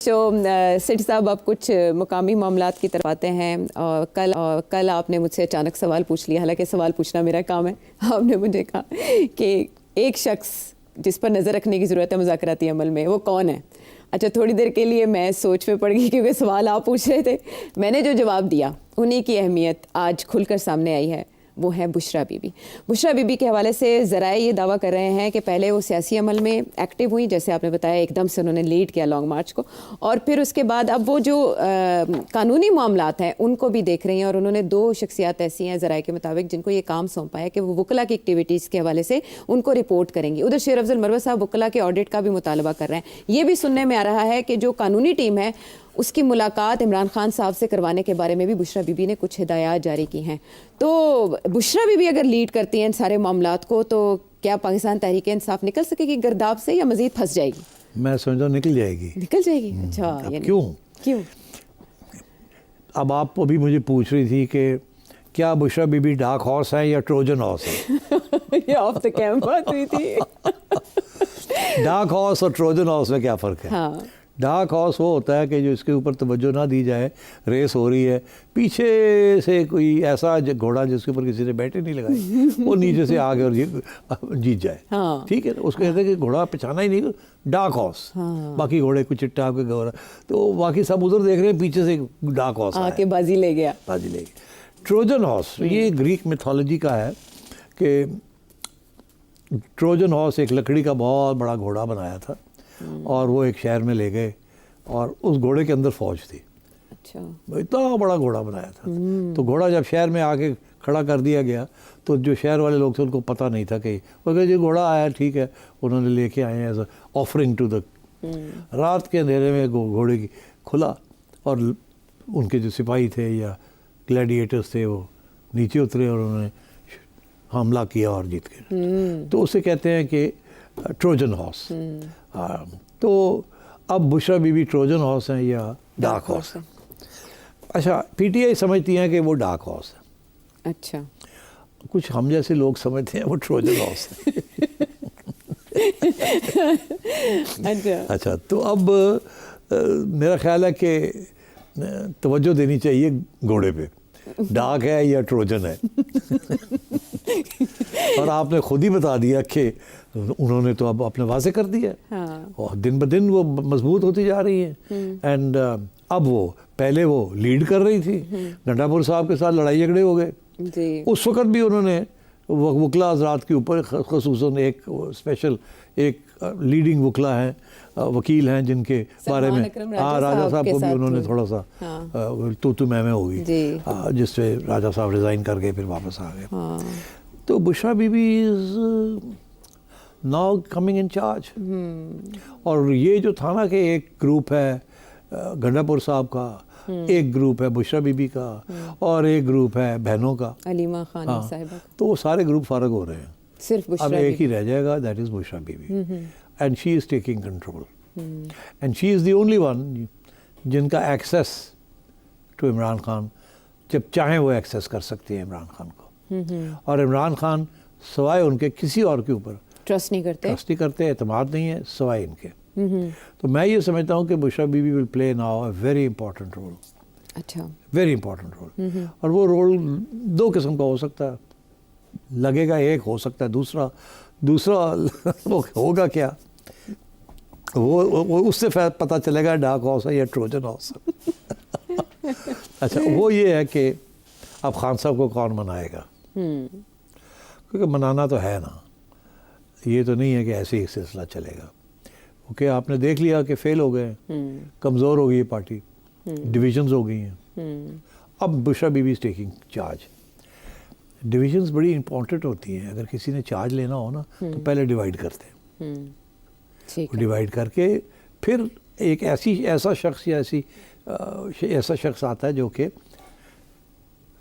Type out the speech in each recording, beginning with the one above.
सेठ साहब, आप कुछ मुकामी मामलात की तरफ आते हैं और कल आपने मुझसे अचानक सवाल पूछ लिया, हालांकि सवाल पूछना मेरा काम है। आपने मुझे कहा कि एक शख्स जिस पर नज़र रखने की ज़रूरत है मुज़ाकराती अमल में, वो कौन है? अच्छा, थोड़ी देर के लिए मैं सोच में पड़ गई क्योंकि सवाल आप पूछ रहे थे। मैंने जो जवाब दिया उन्हीं की अहमियत आज खुलकर सामने आई है, वो है बुशरा बीबी। बुशरा बीबी के हवाले से ज़राए ये दावा कर रहे हैं कि पहले वो सियासी अमल में एक्टिव हुई, जैसे आपने बताया एकदम से उन्होंने लीड किया लॉन्ग मार्च को, और फिर उसके बाद अब वो जो कानूनी मामलात हैं उनको भी देख रही हैं। और उन्होंने 2 शख्सियात ऐसी हैं ज़राए के मुताबिक जिनको ये काम सौंपा है कि वो वकला की एक्टिविटीज़ के हवाले से उनको रिपोर्ट करेंगी। उधर शेर अफजल मरवत साहब वकला के ऑडिट का भी मुतालबा कर रहे हैं। ये भी सुनने में आ रहा है कि जो कानूनी टीम है उसकी मुलाकात इमरान खान साहब से करवाने के बारे में भी बुशरा बीबी ने कुछ हिदायत जारी की हैं। तो बुशरा बीबी अगर लीड करती हैं इन सारे मामलात को, तो क्या पाकिस्तान तहरीक इंसाफ निकल सकेगी गर्दाब से या मजीद फंस जाएगी? मैं समझता हूँ निकल जाएगी। निकल जाएगी? अच्छा, क्यों? अब आप अभी मुझे पूछ रही थी कि क्या बुशरा बीबी डार्क हॉर्स है या ट्रोजन हॉर्स है? ये ऑफ द कैमरा बात हुई थी। डार्क हॉर्स और ट्रोजन हॉर्स में क्या फ़र्क है? हाँ। डार्क हॉर्स वो होता है कि जो इसके ऊपर तवज्जो ना दी जाए, रेस हो रही है, पीछे से कोई ऐसा घोड़ा जिसके ऊपर किसी ने बैठे नहीं लगाई वो नीचे से आगे और जीत जाए। हाँ। ठीक है, उसको कहते हैं कि घोड़ा पहचाना ही नहीं, डार्क हॉर्स। हाँ। बाकी घोड़े कुछ चिट्टा के घोड़ा, तो बाकी सब उधर देख रहे हैं, पीछे से डार्क हॉर्स आके बाजी ले गया। ट्रोजन हॉर्स ये ग्रीक मिथोलॉजी का है कि ट्रोजन हॉर्स एक लकड़ी का बहुत बड़ा घोड़ा बनाया था और वो एक शहर में ले गए और उस घोड़े के अंदर फौज थी। अच्छा। इतना बड़ा घोड़ा बनाया था। तो घोड़ा जब शहर में आके खड़ा कर दिया गया तो जो शहर वाले लोग थे उनको पता नहीं था कि वो कहे जी घोड़ा आया, ठीक है, उन्होंने लेके आए हैं as a offering to the. रात के अंधेरे में घोड़े की खुला और उनके जो सिपाही थे या ग्लैडिएटर्स थे वो नीचे उतरे और उन्होंने हमला किया और जीत गए। तो उसे कहते हैं कि ट्रोजन हॉर्स। तो अब बुशरा बीबी ट्रोजन हॉर्स हैं या डार्क हॉर्स हैं? अच्छा, पीटीआई समझती हैं कि वो डार्क हॉर्स है। अच्छा। कुछ हम जैसे लोग समझते हैं वो ट्रोजन हॉर्स है। अच्छा, तो अब मेरा ख्याल है कि तवज्जो देनी चाहिए घोड़े पे, डार्क है या ट्रोजन है। और आपने खुद ही बता दिया कि उन्होंने तो अब अपने वाजे कर दिया। हाँ। और दिन ब दिन वो मजबूत होती जा रही है। एंड अब वो पहले वो लीड कर रही थी, गंडापुर साहब के साथ लड़ाई झगड़े हो गए, उस वक़्त भी उन्होंने वकला हज़रात के ऊपर ख़ुसूसन एक स्पेशल एक लीडिंग वकला हैं, वकील हैं जिनके बारे में राजा साहब को भी उन्होंने थोड़ा सा तू मैं होगी, जिससे राजा साहब रिज़ाइन करके फिर वापस आ गए। तो Bushra Bibi is now coming in charge. और ये जो था ना कि एक ग्रुप है गंडापुर साहब का, एक ग्रुप है बुशरा बीबी का और एक ग्रुप है बहनों का, अलीमा खान साहिबा। तो वो सारे ग्रुप फारग हो रहे हैं, सिर्फ बुशरा अब एक ही रह जाएगा, that is Bushra Bibi. And she is taking control and she is the only one जिनका एक्सेस टू इमरान खान, जब चाहें वो एक्सेस कर सकती है इमरान खान को। और इमरान खान सवाए उनके किसी और के ऊपर ट्रस्ट नहीं करते, एतमाद नहीं है सवाए इनके। तो मैं ये समझता हूँ कि Bushra Bibi will play now a very important role. अच्छा। Very important role. और वो रोल 2 किस्म का हो सकता है, लगेगा एक, हो सकता है दूसरा वो होगा क्या, वो उससे पता चलेगा डार्क हॉर्स है या ट्रोजन हॉर्स। अच्छा, वो ये है कि अब खान साहब को कौन मनाएगा, क्योंकि मनाना तो है ना, ये तो नहीं है कि ऐसे ही सिलसिला चलेगा। ओके, आपने देख लिया कि फेल हो गए, कमज़ोर हो गई ये पार्टी, डिविजन्स हो गई हैं। अब Bushra Bibi is taking charge. Divisions बड़ी इंपॉर्टेंट होती हैं, अगर किसी ने चार्ज लेना हो ना तो पहले डिवाइड करते हैं, डिवाइड करके फिर एक ऐसा शख्स या ऐसा शख्स आता है जो कि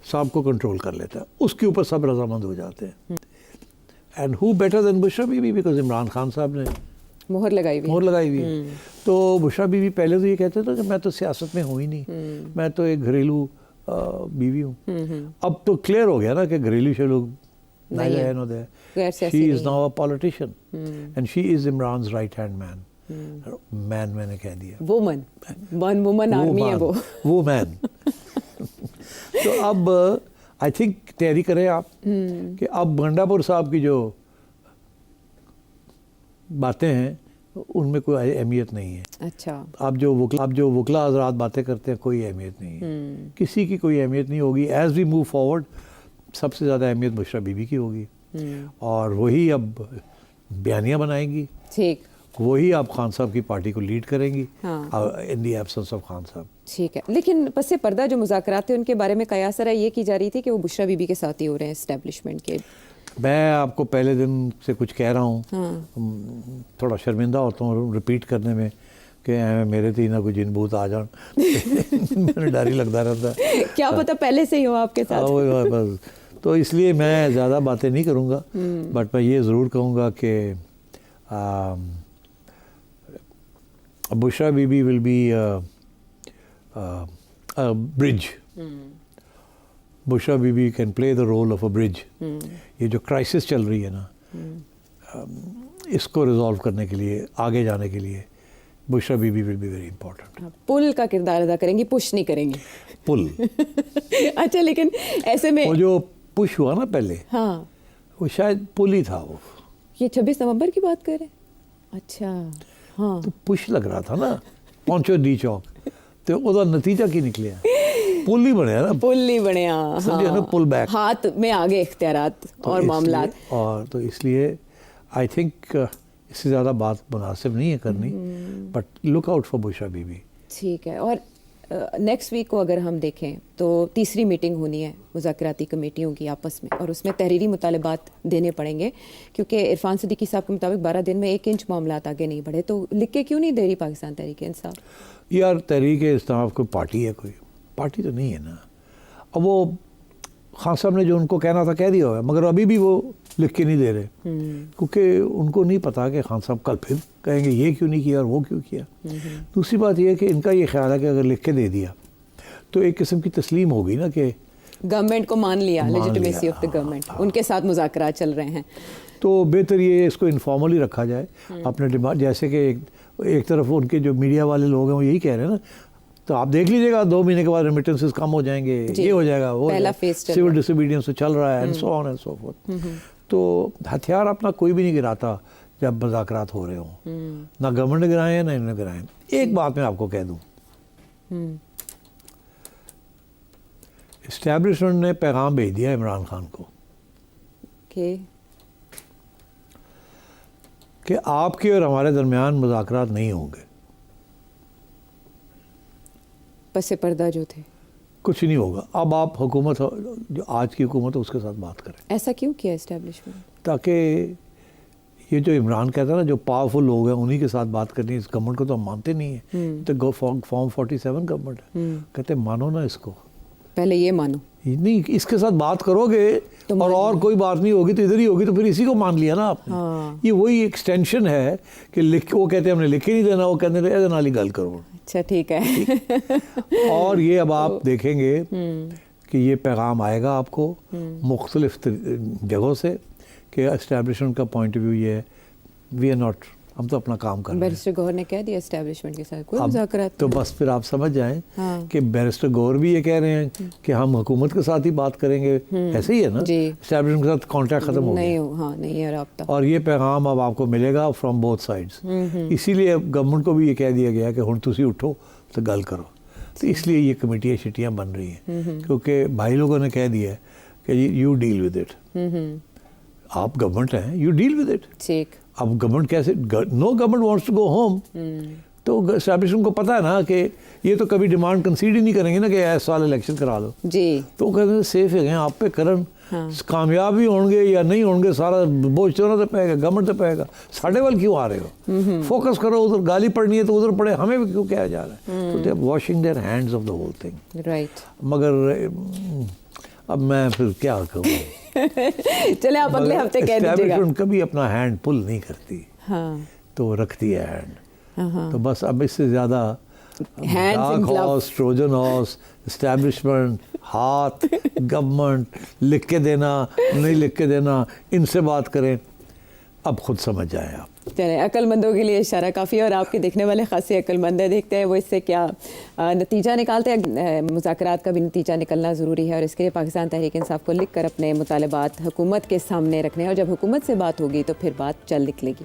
सब को कंट्रोल कर लेता है, उसके ऊपर सब रजामंद हो जाते हैं। And who better than Bushra Bibi, because Imran Khan साहब ने मोहर लगाई हुई है। तो बुशरा बीबी पहले तो ये कहते थे कि मैं तो सियासत में हूँ ही नहीं, मैं तो एक घरेलू बीवी हूँ। अब तो क्लियर हो गया ना कि घरेलू से लोग she is now a politician and she is Imran's right hand man. Man मैंने कह दिया, वुमन, वन वुमन आर्मी है वो मैन। तो अब आई थिंक तैयारी करें आप कि अब गंडापुर साहब की जो बातें हैं उनमें कोई अहमियत नहीं है। अच्छा, अब जो वकला हजरात बातें करते हैं कोई अहमियत नहीं है, किसी की कोई अहमियत नहीं होगी। एज वी मूव फॉरवर्ड सबसे ज़्यादा अहमियत बुशरा बीबी की होगी, और वही अब बयानियाँ बनाएंगी, ठीक, वही आप खान साहब की पार्टी को लीड करेंगी हाँ। इन दी एब्सेंस ऑफ खान साहब। ठीक है, लेकिन पसे पर्दा जो मुज़ाकरात थे उनके बारे में कयासरा ये की जा रही थी कि वो बुशरा बीबी के साथ ही हो रहे हैं एस्टेब्लिशमेंट के। मैं आपको पहले दिन से कुछ कह रहा हूँ, थोड़ा शर्मिंदा होता हूँ रिपीट करने में कि मेरे तो ना कोई जिन भूत आ जान मैंने डर ही लगता रहता है। क्या पता पहले से ही हो आपके साथ। बस, तो इसलिए मैं ज़्यादा बातें नहीं करूँगा, बट मैं ये ज़रूर कहूँगा कि Bushra Bibi will be bridge. Bushra Bibi can play the role of a bridge. ये जो क्राइसिस चल रही है ना, इसको रिजॉल्व करने के लिए, आगे जाने के लिए Bushra Bibi will be very important. पुल का किरदार अदा करेंगी, पुश नहीं करेंगी। पुल अच्छा, लेकिन ऐसे में वो जो पुश हुआ ना पहले, हाँ, वो शायद पुल ही था। वो ये 26 नवंबर की बात कर रहे हैं। अच्छा, हाँ, तो पुश लग रहा था ना पहुंचो डी चौक, तो ਉਹਦਾ नतीजा की निकलिया, पुल ही बनया ना, पुल नहीं बने, समझे ना, पुल बैक, हाथ में आगे इख्तियारात और मामलात। और तो इसलिए आई थिंक इससे ज़्यादा बात मुनासिब नहीं है करनी, but look out for Bushra Bibi. ठीक है, और नेक्स्ट वीक को अगर हम देखें तो तीसरी मीटिंग होनी है मुज़ाकराती कमेटियों की आपस में, और उसमें तहरीरी मुतालबात देने पड़ेंगे, क्योंकि इरफान सिद्दीकी साहब के मुताबिक 12 दिन में 1 इंच मामलात आगे नहीं बढ़े। तो लिख के क्यों नहीं दे रही पाकिस्तान तहरीक इंसाफ? यार तहरीक इंसाफ कोई पार्टी है? कोई पार्टी तो नहीं है ना। अब वो खान साहब ने जो उनको कहना था कह दिया हुआ है, मगर अभी भी वो लिख के नहीं दे रहे, क्योंकि उनको नहीं पता कि खान साहब कल फिर कहेंगे ये क्यों नहीं किया और वो क्यों किया। दूसरी बात यह है कि इनका ये ख्याल है कि अगर लिख के दे दिया तो एक किस्म की तस्लीम होगी ना कि गवर्नमेंट को मान लिया, लेजिटिमेसी ऑफ द गवर्नमेंट, उनके साथ मुज़ाकरात चल रहे हैं। तो बेहतर ये इसको इनफॉर्मली रखा जाए अपने डिमांड, जैसे कि एक तरफ उनके जो मीडिया वाले लोग हैं वो यही कह रहे हैं ना, तो आप देख लीजिएगा 2 महीने के बाद रेमिटेंसेस कम हो जाएंगे, ये हो जाएगा, वो सिविल डिसोबीडियंस चल रहा है, and so on and so fourth. तो हथियार अपना कोई भी नहीं गिराता जब मुज़ाकरात हो रहे हों, ना गवर्नमेंट गिराए हैं ना इन्होंने गिराए। एक बात मैं आपको कह दूं, एस्टैब्लिशमेंट ने पैगाम भेज दिया इमरान खान को कि आपके और हमारे दरमियान मुज़ाकरात नहीं होंगे, पसे पर्दा जो थे कुछ नहीं होगा। अब आप हुकूमत, जो आज की हुकूमत है उसके साथ बात करें। ऐसा क्यों किया एस्टैब्लिशमेंट? ताकि ये जो इमरान कहता है ना, जो पावरफुल लोग हैं उन्हीं के साथ बात करनी है। इस गवर्नमेंट को तो हम मानते नहीं है, तो फॉर्म 47 गवर्नमेंट है, कहते मानो ना इसको, पहले ये मानो, नहीं इसके साथ बात करोगे तो और कोई बात नहीं होगी तो इधर ही होगी, तो फिर इसी को मान लिया ना आपने। हाँ। ये वही एक्सटेंशन है कि लिख, वो कहते हैं हमने लिख ही नहीं देना, वो कहते हैं एदे नाल ही गल करो। अच्छा, ठीक है। और ये अब आप देखेंगे कि ये पैगाम आएगा आपको मुख्तलिफ जगहों से कि एस्टैब्लिशमेंट का पॉइंट ऑफ व्यू ये है, वी आर नॉट, हम तो अपना काम कर रहे हैं। बैरिस्टर गौहर ने कह दिया एस्टैब्लिशमेंट के साथ कोई मुज़ाकरात, तो बस फिर आप समझ जाएं हाँ। कि बैरिस्टर गौहर भी ये कह रहे हैं कि हम हुकूमत के साथ ही बात करेंगे, ऐसे ही है ना, एस्टैब्लिशमेंट के साथ कॉन्टैक्ट खत्म हो गया, हाँ, नहीं है राब्ता। और ये पैगाम अब आपको मिलेगा फ्रॉम बोथ साइड्स। इसीलिए गवर्नमेंट को भी ये कह दिया गया कि हुण तुसी उठो तो गल करो। तो इसलिए ये कमेटियाँ शिटियाँ बन रही हैं, क्योंकि भाई लोगों ने कह दिया कि यू डील विद इट, आप गवर्नमेंट हैं, यू डील विद इट। ठीक, अब गवर्नमेंट कैसे, no government wants to go home, तो एस्टैब्लिशमेंट को पता है ना कि ये तो कभी डिमांड कंसीड ही नहीं करेंगे ना कि इस साल इलेक्शन करा लो जी, तो कहते हैं सेफ है आप पे करन, कामयाब भी होंगे या नहीं होंगे, सारा बोझ तो ना पेगा, गवर्नमेंट तो पेगा, साढ़े वाल क्यों आ रहे हो, फोकस करो उधर, गाली पड़नी है तो उधर पड़े, हमें भी क्यों कहा जा रहा है। तो they are washing their hands off the whole thing, right. मगर अब मैं फिर क्या कहूँ। चले आप अगले हफ्ते कह दीजिएगा। कभी अपना हैंड पुल नहीं करती, हाँ, तो रखती है हैंड, तो बस अब इससे ज़्यादा dark horse, Trojan horse, establishment, हाथ, गवर्नमेंट, लिख के देना नहीं लिख के देना, इनसे बात करें। अब खुद समझ जाए आप। चले, अक्लमंदों के लिए इशारा काफ़ी है और आपके देखने वाले खासी अक्लमंद है। देखते हैं वो इससे क्या नतीजा निकालते हैं। मुज़ाकरात का भी नतीजा निकलना ज़रूरी है और इसके लिए पाकिस्तान तहरीक इंसाफ को लिख कर अपने मुतालबात हुकूमत के सामने रखने हैं और जब हुकूमत से बात होगी तो फिर बात चल निकलेगी।